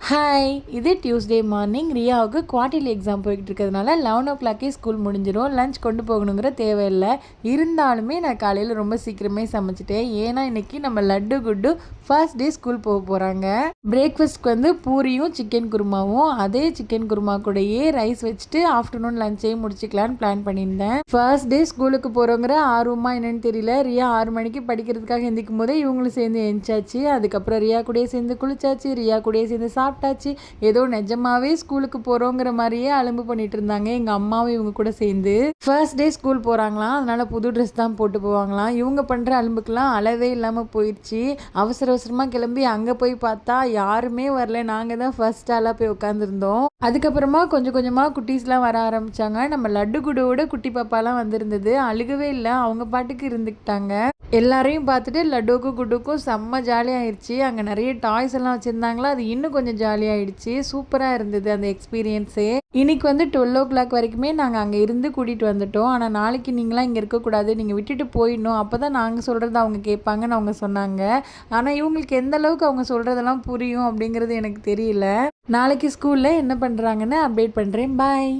Hi, இது Tuesday morning. ரியாவுக்கு quarterly exam போய்கிட்டு இருக்கிறதுனால 11 ஸ்கூல் முடிஞ்சிடும். லஞ்ச் கொண்டு போகணுங்கிற தேவையில்லை. இருந்தாலுமே நான் காலையில் ரொம்ப சீக்கிரமே சமைச்சிட்டேன். ஏன்னா இன்றைக்கி நம்ம லட்டு குட்டு ஃபர்ஸ்ட் டே ஸ்கூல் போக போகிறாங்க. பிரேக்ஃபாஸ்ட்க்கு வந்து பூரியும் சிக்கன் குருமாவும், அதே சிக்கன் குருமா கூடயே ரைஸ் வச்சுட்டு ஆஃப்டர்நூன் லஞ்சையும் முடிச்சிக்கலான்னு பிளான் பண்ணியிருந்தேன். ஃபர்ஸ்ட் டே ஸ்கூலுக்கு போகிறோங்கிற ஆர்வமாக என்னென்னு தெரியல. ரியா 6 மணிக்கு படிக்கிறதுக்காக எந்திக்கும் போதே இவங்களும் சேர்ந்து எழுந்தாச்சு. அதுக்கப்புறம் ரியா கூடயே சேர்ந்து குளிச்சாச்சு, ரியா கூடயே சேர்ந்து சாப்பிட்டாச்சு. ஏதோ நிஜமாவே ஸ்கூலுக்கு போகிறோங்கிற மாதிரியே அலும்பு பண்ணிட்டு இருந்தாங்க எங்கள் அம்மாவும் இவங்க கூட சேர்ந்து. ஃபர்ஸ்ட் டே ஸ்கூல் போகிறாங்களாம், அதனால் புது ட்ரெஸ் தான் போட்டு போவாங்களாம். இவங்க பண்ணுற அலும்புக்கெல்லாம் அளவே இல்லாமல் போயிடுச்சு. அவசர அவசரமாக கிளம்பி அங்கே போய் பார்த்தா யாருமே வரல. நாங்கள் தான் ஃபர்ஸ்ட் ஆளாக போய் உட்காந்துருந்தோம். அதுக்கப்புறமா கொஞ்சம் கொஞ்சமாக குட்டீஸ்லாம் வர ஆரம்பித்தாங்க. நம்ம லட்டு குடோட குட்டி பாப்பாலாம் வந்திருந்தது. அழுகவே இல்லை, அவங்க பாட்டுக்கு இருந்துக்கிட்டாங்க. எல்லாரையும் பார்த்துட்டு லட்டுவுக்கும் குட்டுக்கும் செம்ம ஜாலியாகிடுச்சு. அங்கே நிறைய டாய்ஸ் எல்லாம் வச்சுருந்தாங்களா, அது இன்னும் கொஞ்சம் ஜாலியாகிடுச்சு. சூப்பராக இருந்தது அந்த எக்ஸ்பீரியன்ஸே. இன்னைக்கு வந்து 12 வரைக்குமே நாங்கள் அங்கே இருந்து கூட்டிகிட்டு வந்துட்டோம். ஆனால் நாளைக்கு நீங்களாம் இங்கே இருக்கக்கூடாது, நீங்கள் விட்டுட்டு போயிடணும், அப்போ தான் நாங்கள் சொல்கிறது அவங்க கேட்பாங்கன்னு அவங்க சொன்னாங்க. ஆனால் இவங்களுக்கு எந்த அளவுக்கு அவங்க சொல்கிறதெல்லாம் புரியும் அப்படிங்கிறது எனக்கு தெரியல. நாளைக்கு ஸ்கூலில் என்ன பண்ணுறாங்கன்னு அப்டேட் பண்ணுறேன். பாய்.